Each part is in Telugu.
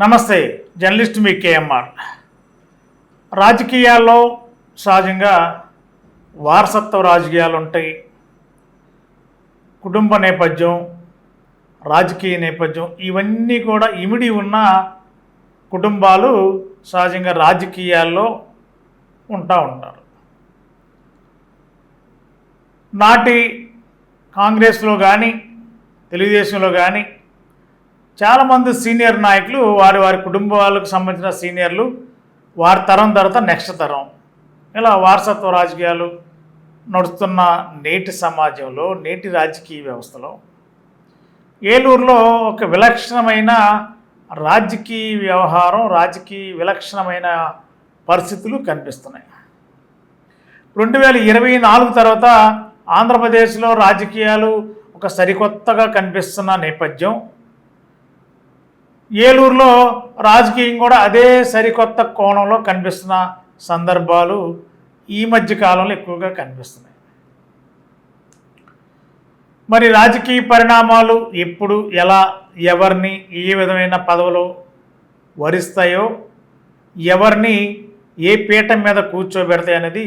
నమస్తే, జర్నలిస్ట్ మీ కేఎంఆర్. రాజకీయాల్లో సహజంగా వారసత్వ రాజకీయాలు ఉంటాయి. కుటుంబ నేపథ్యం, రాజకీయ నేపథ్యం ఇవన్నీ కూడా ఇమిడి ఉన్న కుటుంబాలు సహజంగా రాజకీయాల్లో ఉంటారు. నాటి కాంగ్రెస్లో కానీ తెలుగుదేశంలో కానీ చాలామంది సీనియర్ నాయకులు వారి కుటుంబాలకు సంబంధించిన సీనియర్లు వారి తరం తర్వాత నెక్స్ట్ తరం ఇలా వారసత్వ రాజకీయాలు నడుస్తున్న నేటి సమాజంలో, నేటి రాజకీయ వ్యవస్థలో ఏలూరులో ఒక విలక్షణమైన రాజకీయ వ్యవహారం, విలక్షణమైన పరిస్థితులు కనిపిస్తున్నాయి. 2024 తర్వాత ఆంధ్రప్రదేశ్లో రాజకీయాలు ఒక సరికొత్తగా కనిపిస్తున్న నేపథ్యం, ఏలూరులో రాజకీయం కూడా అదే సరికొత్త కోణంలో కనిపిస్తున్న సందర్భాలు ఈ మధ్య కాలంలో ఎక్కువగా కనిపిస్తున్నాయి. మరి రాజకీయ పరిణామాలు ఎప్పుడు, ఎలా, ఎవరిని ఏ విధమైన పదవులు వరిస్తాయో, ఎవరిని ఏ పీఠం మీద కూర్చోబెడతాయి అనేది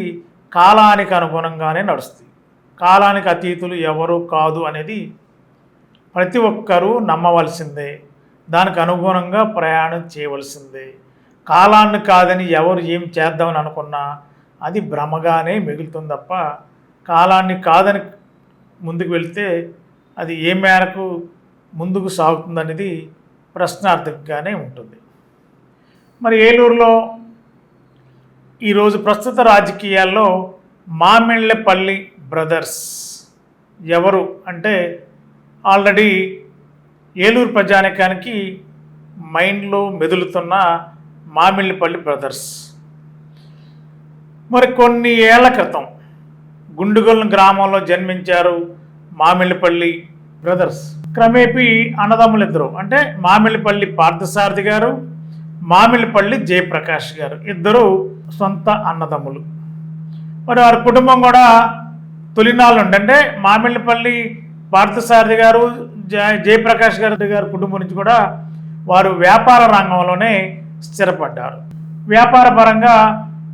కాలానికి అనుగుణంగానే నడుస్తుంది. కాలానికి అతీతులు ఎవరు కాదు అనేది ప్రతి ఒక్కరూ నమ్మవలసిందే, దానికి అనుగుణంగా ప్రయాణం చేయవలసిందే. కాలాన్ని కాదని ఎవరు ఏం చేద్దామని అనుకున్నా అది భ్రమగానే మిగులుతుంది తప్ప, కాలాన్ని కాదని ముందుకు వెళ్తే అది ఏ మేరకు ముందుకు సాగుతుందనేది ప్రశ్నార్థకంగానే ఉంటుంది. మరి ఏలూరులో ఈరోజు ప్రస్తుత రాజకీయాల్లో మామిళ్ళపల్లి బ్రదర్స్ ఎవరు అంటే ఆల్రెడీ ఏలూరు ప్రజానికానికి మైండ్లో మెదులుతున్న మామిళ్ళపల్లి బ్రదర్స్. మరి కొన్ని ఏళ్ల క్రితం గుండుగొల్లు గ్రామంలో జన్మించారు మామిళ్ళపల్లి బ్రదర్స్. క్రమేపీ అన్నదమ్ములిద్దరు, అంటే మామిళ్ళపల్లి పార్థసారథి గారు, మామిళ్ళపల్లి జయప్రకాష్ గారు, ఇద్దరు సొంత అన్నదమ్ములు. మరి వారి కుటుంబం కూడా తొలినాళ్ళు అంటే మామిళ్ళపల్లి పార్థసారథి గారు, జయప్రకాష్ గారి కుటుంబం నుంచి కూడా వారు వ్యాపార రంగంలోనే స్థిరపడ్డారు. వ్యాపార పరంగా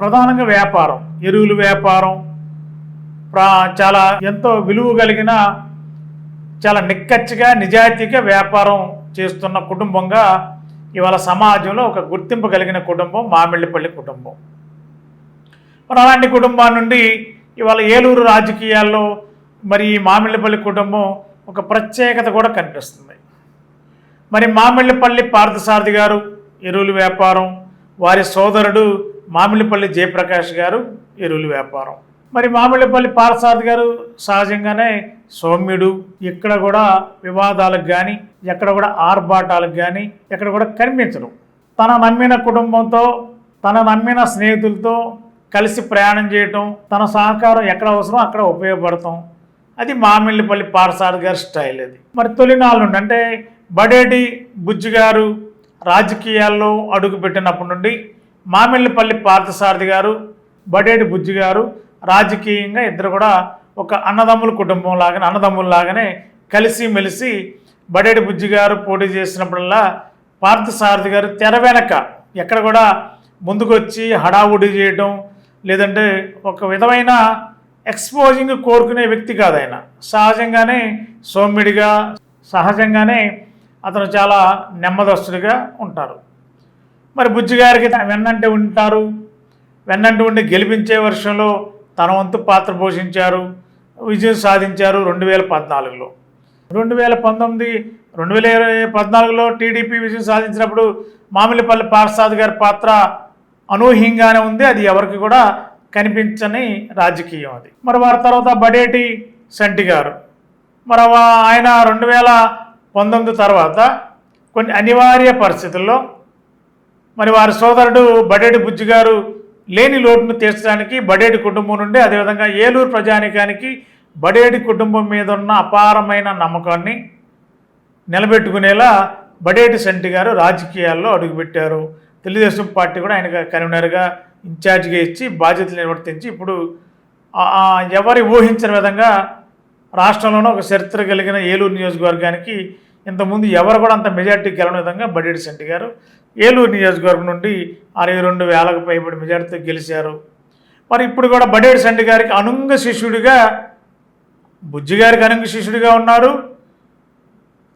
ప్రధానంగా వ్యాపారం, ఎరువులు వ్యాపారం, చాలా ఎంతో విలువ కలిగిన, చాలా నిక్కచ్చిగా నిజాయితీగా వ్యాపారం చేస్తున్న కుటుంబంగా ఇవాళ సమాజంలో ఒక గుర్తింపు కలిగిన కుటుంబం మామిళ్ళపల్లి కుటుంబం. మరి అలాంటి కుటుంబం నుండి ఇవాళ ఏలూరు రాజకీయాల్లో మరి ఈ మామిళ్ళపల్లి కుటుంబం ఒక ప్రత్యేకత కూడా కనిపిస్తుంది. మరి మామిళ్ళపల్లి పార్థసారథి గారు ఎరువుల వ్యాపారం, వారి సోదరుడు మామిళ్ళపల్లి జయప్రకాష్ గారు ఎరువుల వ్యాపారం. మరి మామిళ్ళపల్లి పార్థసారథి గారు సహజంగానే సౌమ్యుడు, ఎక్కడ కూడా వివాదాలకు కానీ, ఎక్కడ కూడా ఆర్భాటాలకు కానీ ఎక్కడ కూడా కనిపించడు. తన నమ్మిన కుటుంబంతో, తన నమ్మిన స్నేహితులతో కలిసి ప్రయాణం చేయటం, తన సహకారం ఎక్కడ అవసరం అక్కడ ఉపయోగపడటం, అది మామిళ్ళపల్లి పార్థసారథి గారి స్టైల్. అది మరి తొలినాళ్ళ నుండి అంటే బడేటి బుజ్జి గారు రాజకీయాల్లో అడుగుపెట్టినప్పటి నుండి మామిళ్ళపల్లి పార్థసారథి గారు, బడేటి బుజ్జి గారు రాజకీయంగా ఇద్దరు కూడా ఒక అన్నదమ్ముల్లాగానే కలిసి మెలిసి, బడేటి బుజ్జి గారు పోటీ చేసినప్పుడల్లా పార్థసారథి గారు తెర వెనక ఎక్కడ కూడా ముందుకు వచ్చి హడావుడి చేయడం, లేదంటే ఒక విధమైన ఎక్స్పోజింగ్ కోరుకునే వ్యక్తి కాదు ఆయన. సహజంగానే సౌమ్యుడిగా, సహజంగానే అతను చాలా నెమ్మదస్తుడిగా ఉంటారు. మరి బుజ్జి గారికి వెన్నంటే ఉంటారు, వెన్నంటి ఉండి గెలిపించే వర్షంలో తన వంతు పాత్ర పోషించారు, విజయం సాధించారు 2014లో. 2014లో టీడీపీ విజయం సాధించినప్పుడు మామిళ్ళపల్లి పార్థసారథి గారి పాత్ర అనూహ్యంగానే ఉంది, అది ఎవరికి కూడా కనిపించని రాజకీయం అది. మరి వారి తర్వాత బడేటి సంటి గారు, మరి ఆయన 2019 తర్వాత కొన్ని అనివార్య పరిస్థితుల్లో మరి వారి సోదరుడు బడేటి బుజ్జి గారు లేని లోటును తీర్చడానికి బడేటి కుటుంబం నుండి, అదేవిధంగా ఏలూరు ప్రజానికానికి బడేటి కుటుంబం మీద ఉన్న అపారమైన నమ్మకాన్ని నిలబెట్టుకునేలా బడేటి సంటి గారు రాజకీయాల్లో అడుగుపెట్టారు. తెలుగుదేశం పార్టీ కూడా ఆయనకు కన్వీనర్గా, ఇన్ఛార్జిగా ఇచ్చి బాధ్యతలు నిర్వర్తించి ఇప్పుడు ఎవరి ఊహించిన విధంగా రాష్ట్రంలోనూ ఒక చరిత్ర కలిగిన ఏలూరు నియోజకవర్గానికి ఇంతకుముందు ఎవరు కూడా అంత మెజార్టీ గెలవని విధంగా బడేటి శెట్టి గారు ఏలూరు నియోజకవర్గం నుండి 62,000కు పైబడి మెజార్టీతో గెలిచారు. మరి ఇప్పుడు కూడా బడేటి శెట్టి గారికి అనుంగ శిష్యుడిగా బుజ్జి గారికి అనుంగ శిష్యుడిగా ఉన్నారు.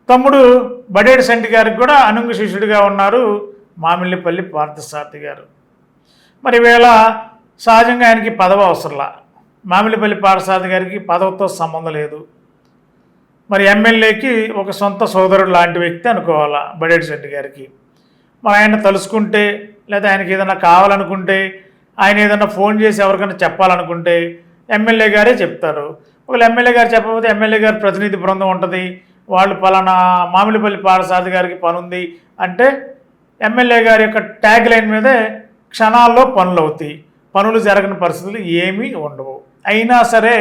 తమ్ముడు బడేటి శెట్టి గారికి కూడా అనుంగ శిష్యుడిగా ఉన్నారు మామిళ్ళపల్లి పార్థసారథి గారు. మరి ఈవేళ సహజంగా ఆయనకి పదవి అవసరంలా. మామిళ్ళపల్లి పార్థసారథి గారికి పదవితో సంబంధం లేదు. మరి ఎమ్మెల్యేకి ఒక సొంత సోదరుడు లాంటి వ్యక్తి అనుకోవాలా బడేటి శెట్టి గారికి. మరి ఆయన తలుసుకుంటే లేదా ఆయనకి ఏదైనా కావాలనుకుంటే, ఆయన ఏదైనా ఫోన్ చేసి ఎవరికైనా చెప్పాలనుకుంటే ఎమ్మెల్యే గారే చెప్తారు. ఒకవేళ ఎమ్మెల్యే గారు చెప్పకపోతే ఎమ్మెల్యే గారి ప్రతినిధి బృందం ఉంటుంది. వాళ్ళు పలానా మామిళ్ళపల్లి పార్థసారథి గారికి పని ఉంది అంటే ఎమ్మెల్యే గారి యొక్క ట్యాగ్ లైన్ మీదే క్షణాల్లో పనులు అవుతాయి. పనులు జరగని పరిస్థితులు ఏమీ ఉండవు. అయినా సరే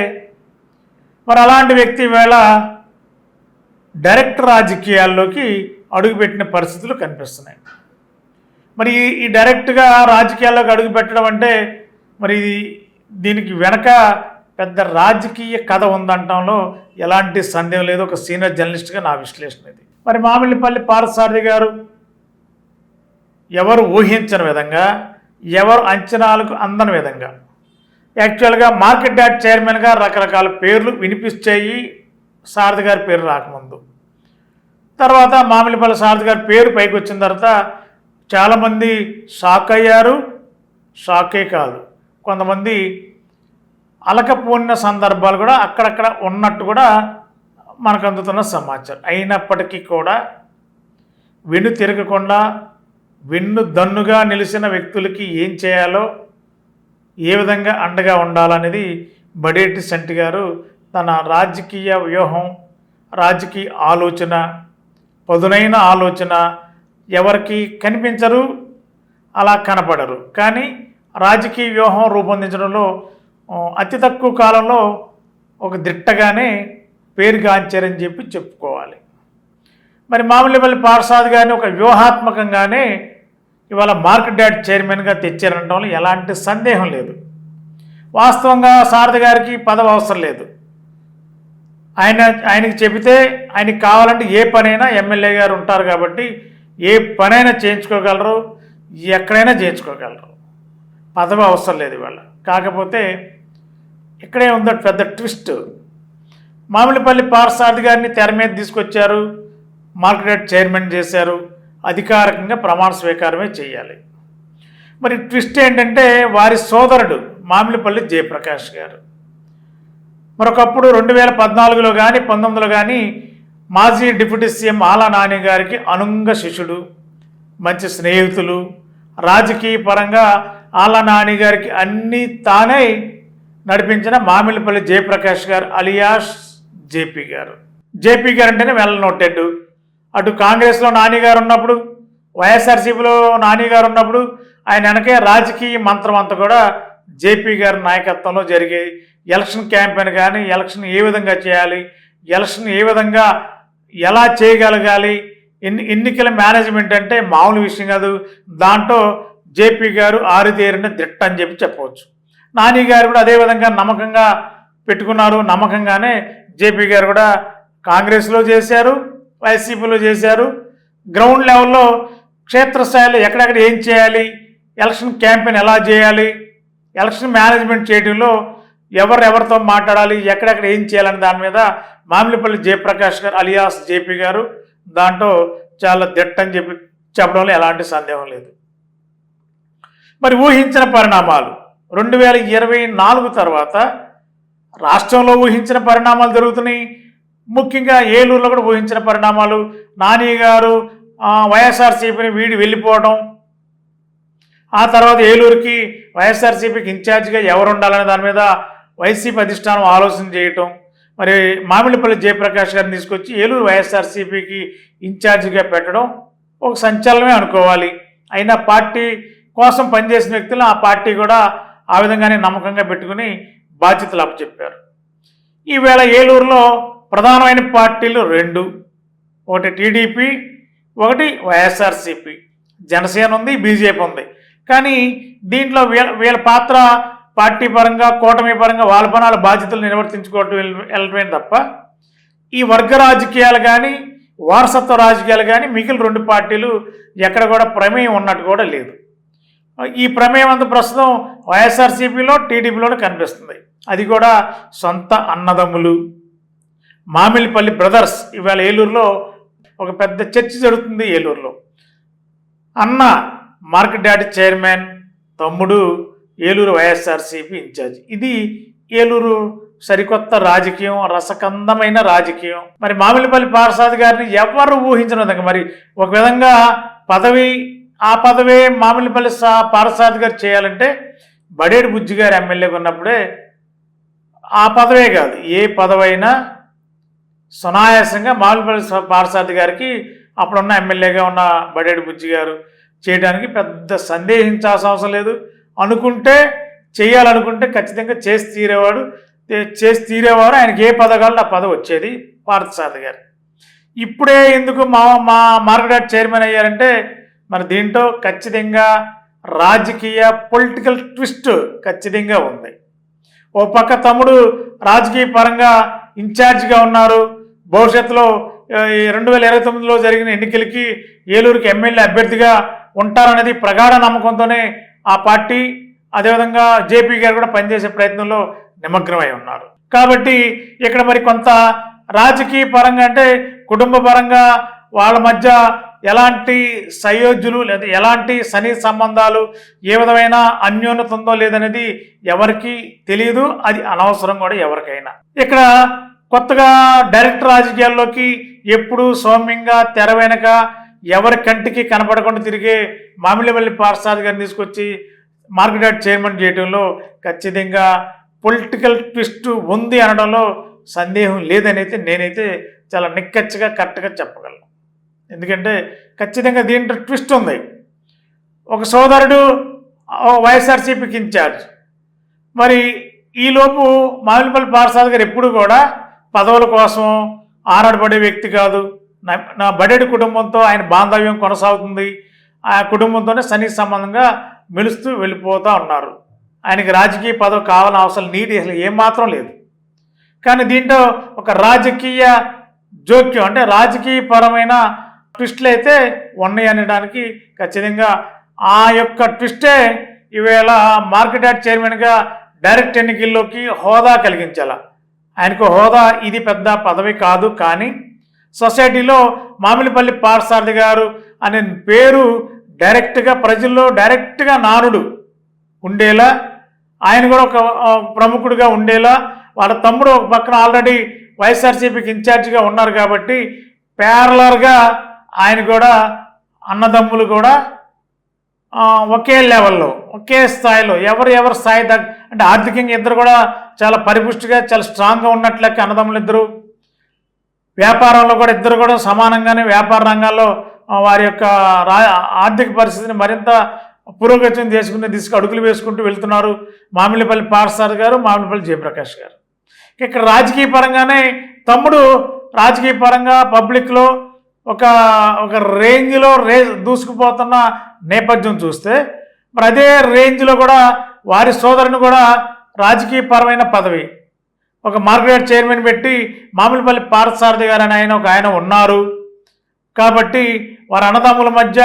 మరి అలాంటి వ్యక్తి వేళ డైరెక్ట్ రాజకీయాల్లోకి అడుగుపెట్టిన పరిస్థితులు కనిపిస్తున్నాయి. మరి ఈ డైరెక్ట్గా రాజకీయాల్లోకి అడుగు పెట్టడం అంటే మరి దీనికి వెనక పెద్ద రాజకీయ కథ ఉందంటంలో ఎలాంటి సందేహం లేదు. ఒక సీనియర్ జర్నలిస్ట్గా నా విశ్లేషణ ఇది. మరి మామిళ్ళపల్లి పార్థసారథి గారు ఎవరు ఊహించని విధంగా, ఎవరు అంచనాలకు అందని విధంగా యాక్చువల్గా మార్కెట్ యార్డ్ చైర్మన్గా రకరకాల పేర్లు వినిపించాయి సారథి గారి పేరు రాకముందు. తర్వాత మామిళ్ళపల్లి సారథి గారి పేరు పైకి వచ్చిన తర్వాత చాలామంది షాక్ అయ్యారు. షాకే కాదు, కొంతమంది అలకపోయిన సందర్భాలు కూడా అక్కడక్కడ ఉన్నట్టు కూడా మనకు అందుతున్న సమాచారం. అయినప్పటికీ కూడా వెన్ను తిరగకుండా వెన్ను దన్నుగా నిలిచిన వ్యక్తులకి ఏం చేయాలో, ఏ విధంగా అండగా ఉండాలనేది బడేటి శెట్టి గారు తన రాజకీయ వ్యూహం, రాజకీయ ఆలోచన, పదునైన ఆలోచన ఎవరికి కనిపించరు, అలా కనపడరు. కానీ రాజకీయ వ్యూహం రూపొందించడంలో అతి తక్కువ కాలంలో ఒక దిట్టగానే పేరుగాంచారని చెప్పి చెప్పుకోవాలి. మరి మామిళ్ళపల్లి పార్థసారథి గారిని ఒక వ్యూహాత్మకంగానే ఇవాళ మార్కెట్ యార్డ్ చైర్మన్గా తెచ్చారనడంలో ఎలాంటి సందేహం లేదు. వాస్తవంగా సారథి గారికి పదవి అవసరం లేదు. ఆయనకి చెబితే ఆయనకి కావాలంటే ఏ పనైనా ఎమ్మెల్యే గారు ఉంటారు కాబట్టి ఏ పనైనా చేయించుకోగలరు, ఎక్కడైనా చేయించుకోగలరు. పదవి అవసరం లేదు ఇవాళ. కాకపోతే ఇక్కడే ఉందో పెద్ద ట్విస్ట్. మామిళ్ళపల్లి పార్థసారథి గారిని తెర మీద తీసుకొచ్చారు, మార్కెట్ యార్డ్ చైర్మన్ చేశారు, అధికారికంగా ప్రమాణ స్వీకారమే చేయాలి. మరి ట్విస్ట్ ఏంటంటే వారి సోదరుడు మామిళ్ళపల్లి జయప్రకాష్ గారు మరొకప్పుడు 2014లో కానీ 19లో కానీ మాజీ డిప్యూటీ సీఎం ఆళ్ళ నాని గారికి అనుంగ శిష్యుడు, మంచి స్నేహితులు. రాజకీయ పరంగా ఆళ్ళ నాని గారికి అన్నీ తానే నడిపించిన మామిళ్ళపల్లి జయప్రకాష్ గారు అలియాస్ జేపీ గారు. జేపీ గారు అంటేనే వెల్ నోటెడ్. అటు కాంగ్రెస్లో నాని గారు ఉన్నప్పుడు, వైఎస్ఆర్సీపీలో నాని గారు ఉన్నప్పుడు ఆయన వెనకే రాజకీయ మంత్రం అంతా కూడా జేపీ గారి నాయకత్వంలో జరిగే ఎలక్షన్ క్యాంపెయిన్ కానీ, ఎలక్షన్ ఏ విధంగా చేయాలి, ఎలక్షన్ ఏ విధంగా ఎలా చేయగలగాలి, ఎన్నికల మేనేజ్మెంట్ అంటే మామూలు విషయం కాదు. దాంట్లో జేపీ గారు ఆరితేరిన దిట్ట అని చెప్పి చెప్పవచ్చు. నాని గారు కూడా అదేవిధంగా నమ్మకంగా పెట్టుకున్నారు. నమ్మకంగానే జేపీ గారు కూడా కాంగ్రెస్లో చేశారు, వైసీపీలో చేశారు. గ్రౌండ్ లెవెల్లో క్షేత్రస్థాయిలో ఎక్కడెక్కడ ఏం చేయాలి, ఎలక్షన్ క్యాంపెయిన్ ఎలా చేయాలి, ఎలక్షన్ మేనేజ్మెంట్ చేయడంలో ఎవరితో మాట్లాడాలి, ఎక్కడెక్కడ ఏం చేయాలని దాని మీద మామిళ్ళపల్లి జయప్రకాష్ గారు అలియాస్ జేపీ గారు దాంట్లో చాలా దిట్టని చెప్పి చెప్పడంలో ఎలాంటి సందేహం లేదు. మరి ఊహించిన పరిణామాలు 2024 తర్వాత రాష్ట్రంలో ఊహించిన పరిణామాలు జరుగుతున్నాయి. ముఖ్యంగా ఏలూరులో కూడా ఊహించిన పరిణామాలు. నాని గారు వైఎస్ఆర్సీపీని వీడి వెళ్ళిపోవడం, ఆ తర్వాత ఏలూరుకి వైఎస్ఆర్సీపీకి ఇన్ఛార్జిగా ఎవరు ఉండాలనే దాని మీద వైసీపీ అధిష్టానం ఆలోచన చేయటం, మరి మామిళ్ళపల్లి జయప్రకాష్ గారిని తీసుకొచ్చి ఏలూరు వైఎస్ఆర్సీపీకి ఇన్ఛార్జిగా పెట్టడం ఒక సంచలనమే అనుకోవాలి. అయినా పార్టీ కోసం పనిచేసిన వ్యక్తులు ఆ పార్టీ కూడా ఆ విధంగానే నమ్మకంగా పెట్టుకుని బాధ్యతలు అప్పచెప్పారు. ఈవేళ ఏలూరులో ప్రధానమైన పార్టీలు రెండు, ఒకటి టీడీపీ, ఒకటి వైఎస్ఆర్సీపీ. జనసేన ఉంది, బీజేపీ ఉంది. కానీ దీంట్లో వీళ్ళ పాత్ర పార్టీ పరంగా, కూటమి పరంగా వాళ్ళ పనాల బాధ్యతలు నిర్వర్తించుకోవటం వెళ్ళటమే తప్ప ఈ వర్గ రాజకీయాలు కానీ వారసత్వ రాజకీయాలు కానీ మిగిలిన 2 పార్టీలు ఎక్కడ కూడా ప్రమేయం ఉన్నట్టు కూడా లేదు. ఈ ప్రమేయం అంతా ప్రస్తుతం వైఎస్ఆర్సీపీలో టీడీపీలోనే కనిపిస్తుంది. అది కూడా సొంత అన్నదమ్ములు మామిళ్ళపల్లి బ్రదర్స్. ఇవాళ ఏలూరులో ఒక పెద్ద చర్చ జరుగుతుంది. ఏలూరులో అన్న మార్కెట్ యార్డ్ చైర్మన్, తమ్ముడు ఏలూరు వైఎస్ఆర్సీపీ ఇన్ఛార్జ్. ఇది ఏలూరు సరికొత్త రాజకీయం, రసకందమైన రాజకీయం. మరి మామిళ్ళపల్లి పార్సాది గారిని ఎవరు ఊహించిన విధంగా మరి ఒక విధంగా ఆ పదవే మామిళ్ళపల్లి పార్సాది గారు చేయాలంటే బడేడు బుజ్జి గారు ఎమ్మెల్యేగా ఉన్నప్పుడే ఆ పదవే కాదు ఏ పదవైనా సునాయాసంగా మామిళ్ళపల్లి పార్సాది గారికి అప్పుడున్న ఎమ్మెల్యేగా ఉన్న బడేడు బుజ్జి గారు చేయడానికి పెద్ద సందేహించాల్సిన అవసరం లేదు. చేయాలనుకుంటే ఖచ్చితంగా చేసి తీరేవారు. ఆయనకి ఏ పదవి ఆ పదవి వచ్చేది పార్థసారథి గారు. ఇప్పుడే ఎందుకు మా మార్కెట్ యార్డ్ చైర్మన్ అయ్యారంటే మరి దీంట్లో ఖచ్చితంగా రాజకీయ పొలిటికల్ ట్విస్ట్ ఖచ్చితంగా ఉంది. ఓ పక్క తమ్ముడు రాజకీయ పరంగా ఇన్ఛార్జిగా ఉన్నారు. భవిష్యత్తులో 2029లో జరిగిన ఎన్నికలకి ఏలూరుకి ఎమ్మెల్యే అభ్యర్థిగా ఉంటారనేది ప్రగాఢ నమ్మకంతోనే ఆ పార్టీ అదేవిధంగా జేపీ గారు కూడా పనిచేసే ప్రయత్నంలో నిమగ్నమై ఉన్నారు. కాబట్టి ఇక్కడ మరి కొంత రాజకీయ పరంగా అంటే కుటుంబ పరంగా వాళ్ళ మధ్య ఎలాంటి సయోధ్యులు లేదా ఎలాంటి సన్నిహిత సంబంధాలు ఏ విధమైన అన్యోన్యత ఉందో లేదనేది ఎవరికి తెలియదు. అది అనవసరం కూడా ఎవరికైనా. ఇక్కడ కొత్తగా డైరెక్ట్ రాజకీయాల్లోకి ఎప్పుడు సౌమ్యంగా తెర వెనక ఎవరి కంటికి కనపడకుండా తిరిగే మామిళ్ళపల్లి పార్సాది గారిని తీసుకొచ్చి మార్కెట్ యార్డ్ చైర్మన్ చేయడంలో ఖచ్చితంగా పొలిటికల్ ట్విస్ట్ ఉంది అనడంలో సందేహం లేదనైతే నేనైతే చాలా నిక్కచ్చిగా కరెక్ట్గా చెప్పగలను. ఎందుకంటే ఖచ్చితంగా దీంట్లో ట్విస్ట్ ఉంది. ఒక సోదరుడు వైఎస్ఆర్సీపీకి ఇన్ఛార్జ్. మరి ఈలోపు మామిళ్ళపల్లి పార్సాది గారు ఎప్పుడు కూడా పదవుల కోసం ఆరాటపడే వ్యక్తి కాదు. నా బడేడు కుటుంబంతో ఆయన బాంధవ్యం కొనసాగుతుంది. ఆ కుటుంబంతోనే సన్నిహిత సంబంధంగా మెలుస్తూ వెళ్ళిపోతూ ఉన్నారు. ఆయనకి రాజకీయ పదవి కావాలని అవసరం నీటి అసలు ఏమాత్రం లేదు. కానీ దీంట్లో ఒక రాజకీయ జోక్యం అంటే రాజకీయపరమైన ట్విస్టులు అయితే ఉన్నాయి అనడానికి ఖచ్చితంగా ఆ యొక్క ట్విస్టే ఈవేళ మార్కెట్ యార్డ్ చైర్మన్గా డైరెక్ట్ ఎన్నికల్లోకి హోదా కలిగించాల. ఆయనకు హోదా ఇది పెద్ద పదవి కాదు. కానీ సొసైటీలో మామిళ్ళపల్లి పార్సారథి గారు అనే పేరు డైరెక్ట్గా ప్రజల్లో డైరెక్ట్గా నానుడు ఉండేలా, ఆయన కూడా ఒక ప్రముఖుడిగా ఉండేలా, వాళ్ళ తమ్ముడు ఒక పక్కన ఆల్రెడీ వైఎస్ఆర్సీపీకి ఇన్ఛార్జిగా ఉన్నారు కాబట్టి ప్యారలర్గా ఆయన కూడా అన్నదమ్ములు కూడా ఒకే లెవెల్లో ఒకే స్థాయిలో ఎవరి స్థాయి అంటే ఆర్థికంగా ఇద్దరు కూడా చాలా పరిపుష్టిగా చాలా స్ట్రాంగ్గా ఉన్నట్లెక్క అన్నదమ్ములు ఇద్దరు. వ్యాపారంలో కూడా ఇద్దరు కూడా సమానంగానే వ్యాపార రంగాల్లో వారి యొక్క ఆర్థిక పరిస్థితిని మరింత పురోగతిని అడుగులు వేసుకుంటూ వెళ్తున్నారు మామిళ్ళపల్లి పార్సారథి గారు, మామిళ్ళపల్లి జయప్రకాష్ గారు. ఇక్కడ రాజకీయ పరంగానే తమ్ముడు రాజకీయ పరంగా పబ్లిక్లో ఒక రేంజ్లో దూసుకుపోతున్న నేపథ్యం చూస్తే మరి అదే రేంజ్లో కూడా వారి సోదరుని కూడా రాజకీయ పరమైన పదవి ఒక మార్కెట్ యార్డ్ చైర్మన్ పెట్టి మామిళ్ళపల్లి పార్థసారథి గారు అని ఆయన ఉన్నారు. కాబట్టి వారి అన్నదమ్ముల మధ్య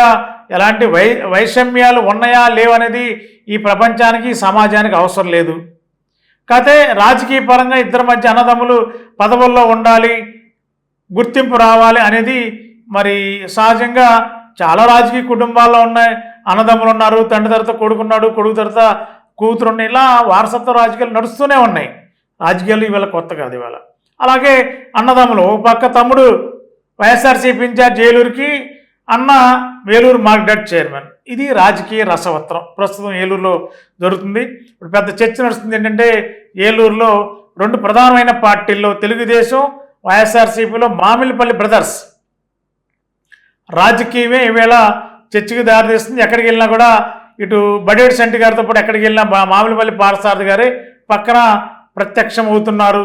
ఎలాంటి వైషమ్యాలు ఉన్నాయా లేవనేది ఈ ప్రపంచానికి సమాజానికి అవసరం లేదు. కాకపోతే రాజకీయ పరంగా ఇద్దరి మధ్య అన్నదమ్ములు పదవుల్లో ఉండాలి, గుర్తింపు రావాలి అనేది మరి సహజంగా చాలా రాజకీయ కుటుంబాల్లో ఉన్నాయి. అన్నదమ్ములు ఉన్నారు, తండ్రి తర్వాత కొడుకున్నాడు, కొడుకు తర్వాత కూతురు ఉన్నాయి. ఇలా వారసత్వ రాజకీయాలు నడుస్తూనే ఉన్నాయి. రాజకీయాలు ఇవాళ కొత్త కాదు. ఇవాళ అలాగే అన్నదమ్ములు ఒక పక్క తమ్ముడు వైఎస్ఆర్సీపీ ఇన్ఛార్జ్ ఏలూరుకి, అన్న ఏలూరు మార్కెట్ యార్డ్ చైర్మన్. ఇది రాజకీయ రసవత్రం ప్రస్తుతం ఏలూరులో జరుగుతుంది. ఇప్పుడు పెద్ద చర్చ నడుస్తుంది ఏంటంటే ఏలూరులో 2 ప్రధానమైన పార్టీల్లో తెలుగుదేశం వైఎస్ఆర్సీపీలో మామిళ్ళపల్లి బ్రదర్స్ రాజకీయమే ఈవేళ చర్చకి దారితీస్తుంది. ఎక్కడికి వెళ్ళినా కూడా ఇటు బడేడు శంటి గారితో పాటు ఎక్కడికి వెళ్ళినా మామిళ్ళపల్లి పార్థసారథి గారే పక్కన ప్రత్యక్షం అవుతున్నారు.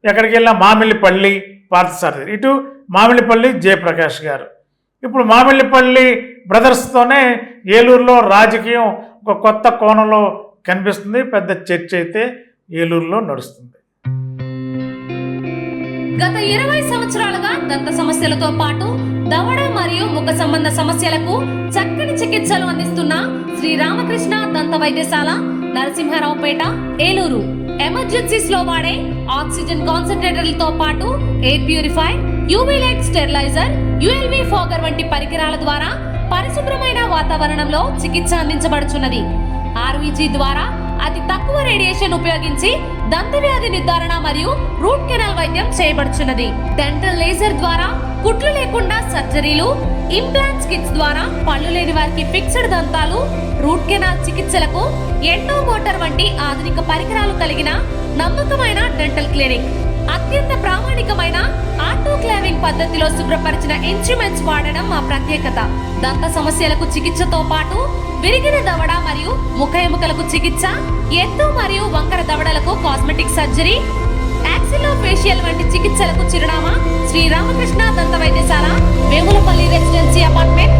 ఎక్కడికి వెళ్ళినా మామిళ్ళపల్లి పార్థసారథి, ఇటు మామిళ్ళపల్లి జయప్రకాష్ గారు. ఇప్పుడు మామిళ్ళపల్లి బ్రదర్స్తోనే ఏలూరులో రాజకీయం ఒక కొత్త కోణంలో కనిపిస్తుంది. పెద్ద చర్చ అయితే ఏలూరులో నడుస్తుంది. గత 20 సంవత్సరాలుగా దంత సమస్యలతో పాటు దవడ మరియు ముఖ సంబంధ సమస్యలకు చక్కని చికిత్సలు అందిస్తున్న శ్రీ రామకృష్ణ దంత వైద్యశాల, నరసింహారావుపేట, ఏలూరు. ఎమర్జెన్సీస్ లో వాడే ఆక్సిజన్ కాన్సంట్రేటర్లతో పాటు air purifier, UV light steriliser, ULV fogger వంటి పరికరాల ద్వారా పరిశుభ్రమైన వాతావరణంలో చికిత్స అందించబడుచున్నది. ఆర్వీజీ ద్వారా అతి తక్కువ రేడియేషన్ ఉపయోగించి దంత వ్యాధి నిర్ధారణ మరియు రూట్ కెనాల్ వైద్యం చేయబడుచున్నది. డెంటల్ లేజర్ ద్వారా కుట్లు లేకుండా సర్జరీలు, ఇంప్లాంట్స్ కిట్స్ ద్వారా పళ్ళు లేని వారికి ఫిక్స్డ్ దంతాలు, రూట్ కెనాల్ చికిత్సలకు ఎండో మోటార్ వంటి ఆధునిక పరికరాలు కలిగిన నమ్మకమైన డెంటల్ క్లినిక్. అత్యంత ప్రామాణికమైన ఆటోక్లావింగ్ పద్ధతిలో శుభ్రపరిచిన ఇన్స్ట్రుమెంట్స్ వాడడం మా ప్రత్యేకత. దంత సమస్యలకు చికిత్సతో పాటు విరిగిన దవడ మరియు ముఖ ఎముకలకు చికిత్స, ఎత్తు మరియు వంకర దవడలకు కాస్మెటిక్ సర్జరీ, యాక్సిలోఫేషియల్ వంటి చికిత్సలకు చిరునామా శ్రీ రామకృష్ణ దంత వైద్యశాల, వేములపల్లి రెసిడెన్సీ అపార్ట్మెంట్,